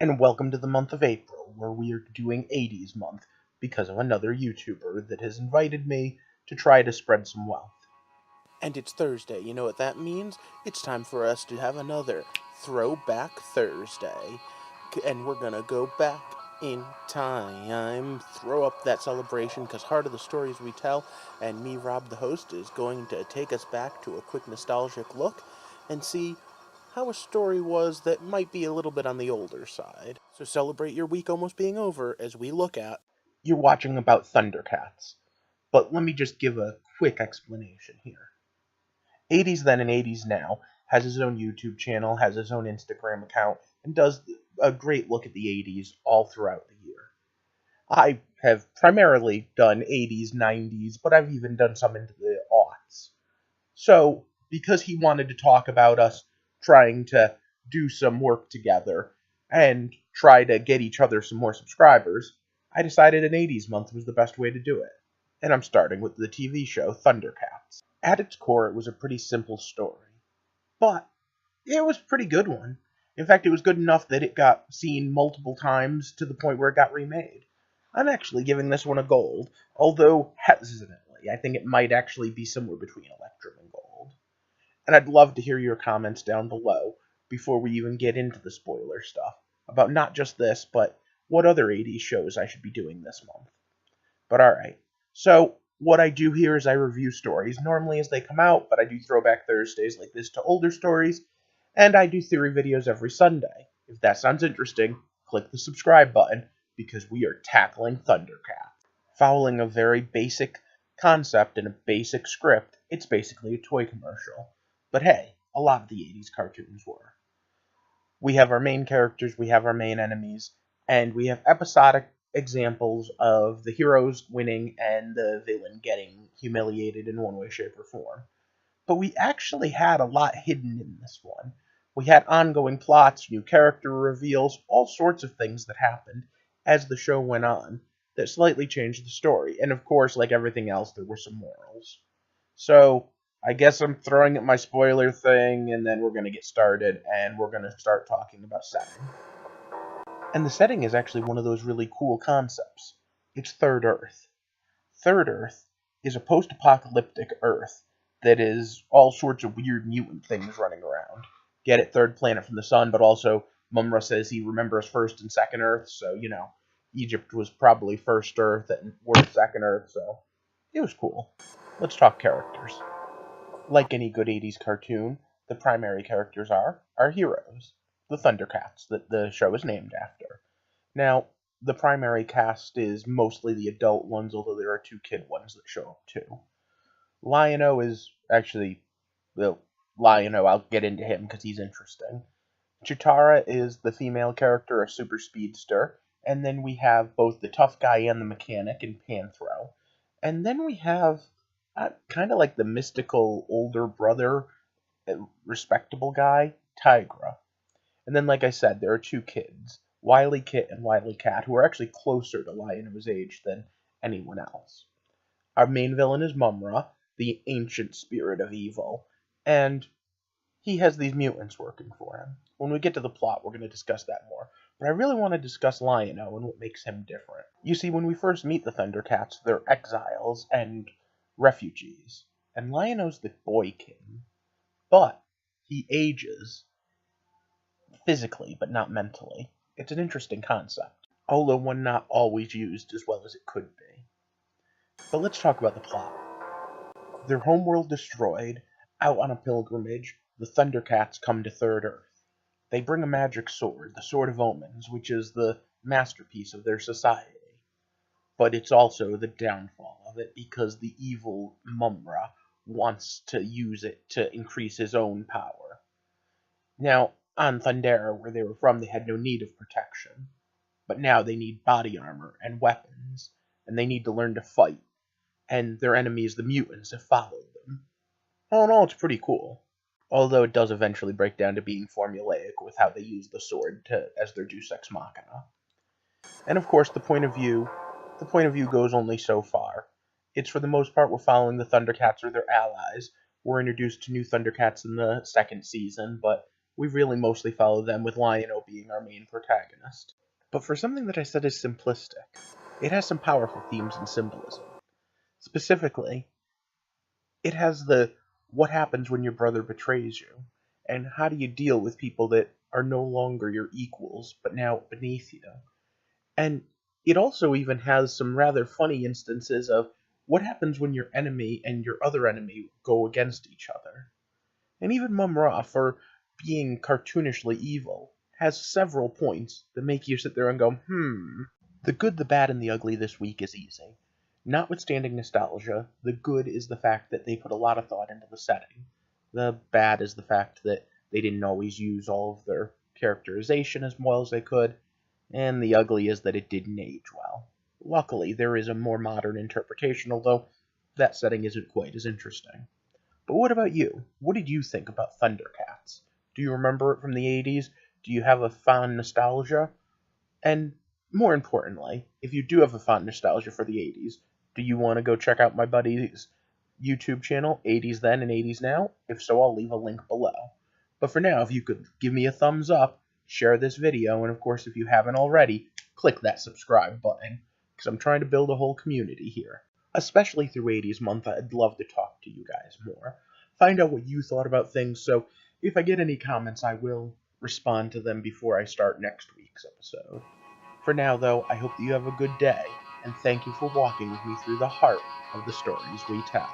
and welcome to the month of April, where we are doing 80s month because of another YouTuber that has invited me to try to spread some wealth. And it's Thursday. You know what that means? It's time for us to have another Throwback Thursday. And we're gonna go back in time, throw up that celebration, because Heart of the Stories we tell, and me, Rob the host, is going to take us back to a quick nostalgic look and see how a story was that might be a little bit on the older side. So celebrate your week almost being over as we look at... You're watching about Thundercats, but let me just give a quick explanation here. 80s Then and 80s Now has his own YouTube channel, has his own Instagram account, and does a great look at the 80s all throughout the year. I have primarily done 80s, 90s, but I've even done some into the aughts. So, because he wanted to talk about us trying to do some work together and try to get each other some more subscribers, I decided an 80s month was the best way to do it. And I'm starting with the TV show Thundercats. At its core, it was a pretty simple story, but it was a pretty good one. In fact, it was good enough that it got seen multiple times to the point where it got remade. I'm actually giving this one a gold, although hesitantly. I think it might actually be somewhere between Electrum and Gold. And I'd love to hear your comments down below, before we even get into the spoiler stuff, about not just this, but what other 80s shows I should be doing this month. But alright, so what I do here is I review stories, normally as they come out, but I do Throwback Thursdays like this to older stories, and I do theory videos every Sunday. If that sounds interesting, click the subscribe button, because we are tackling Thundercats. Following a very basic concept and a basic script, it's basically a toy commercial. But hey, a lot of the 80s cartoons were. We have our main characters, we have our main enemies, and we have episodic examples of the heroes winning and the villain getting humiliated in one way, shape, or form. But we actually had a lot hidden in this one. We had ongoing plots, new character reveals, all sorts of things that happened as the show went on that slightly changed the story. And of course, like everything else, there were some morals. So, I guess I'm throwing at my spoiler thing, and then we're going to get started, and we're going to start talking about setting. And the setting is actually one of those really cool concepts. It's Third Earth. Third Earth is a post-apocalyptic Earth that is all sorts of weird mutant things running around. Get it, third planet from the sun, but also Mumra says he remembers first and second Earth, so, you know, Egypt was probably first Earth and we're second Earth, so it was cool. Let's talk characters. Like any good 80s cartoon, the primary characters are our heroes, the Thundercats, that the show is named after. Now, the primary cast is mostly the adult ones, although there are two kid ones that show up too. Lion-O is actually, well, Lion-O, I'll get into him because he's interesting. Chitara is the female character, a super speedster, and then we have both the tough guy and the mechanic in Panthro. And then we have kind of like the mystical older brother, respectable guy, Tigra. And then, like I said, there are two kids, Wily Kit and Wily Cat, who are actually closer to Lion-O's age than anyone else. Our main villain is Mumra, the ancient spirit of evil, and he has these mutants working for him. When we get to the plot, we're going to discuss that more. But I really want to discuss Lion-O and what makes him different. You see, when we first meet the Thundercats, they're exiles and refugees. And Lion-O's the boy king. But he ages physically, but not mentally. It's an interesting concept, although one not always used as well as it could be. But let's talk about the plot. Their homeworld destroyed, out on a pilgrimage, the Thundercats come to Third Earth. They bring a magic sword, the Sword of Omens, which is the masterpiece of their society. But it's also the downfall of it, because the evil Mumra wants to use it to increase his own power. Now, on Thundera, where they were from, they had no need of protection. But now they need body armor and weapons, and they need to learn to fight. And their enemies, the mutants, have followed them. All in all, it's pretty cool. Although it does eventually break down to being formulaic with how they use the sword as their deus ex machina. And of course, the point of view goes only so far. It's for the most part we're following the Thundercats or their allies. We're introduced to new Thundercats in the second season, but we really mostly follow them with Lion-O being our main protagonist. But for something that I said is simplistic, it has some powerful themes and symbolism. Specifically, it has the what happens when your brother betrays you, and how do you deal with people that are no longer your equals, but now beneath you. And it also even has some rather funny instances of what happens when your enemy and your other enemy go against each other. And even Mum Ra, for being cartoonishly evil, has several points that make you sit there and go, The good, the bad, and the ugly this week is easy. Notwithstanding nostalgia, the good is the fact that they put a lot of thought into the setting. The bad is the fact that they didn't always use all of their characterization as well as they could, and the ugly is that it didn't age well. Luckily, there is a more modern interpretation, although that setting isn't quite as interesting. But what about you? What did you think about Thundercats? Do you remember it from the 80s? Do you have a fond nostalgia? And more importantly, if you do have a fond nostalgia for the 80s, do you want to go check out my buddy's YouTube channel, 80's Then and 80's Now? If so, I'll leave a link below. But for now, if you could give me a thumbs up, share this video, and of course, if you haven't already, click that subscribe button, because I'm trying to build a whole community here. Especially through 80's month, I'd love to talk to you guys more. Find out what you thought about things, so if I get any comments, I will respond to them before I start next week's episode. For now, though, I hope that you have a good day, and thank you for walking with me through the heart of the stories we tell.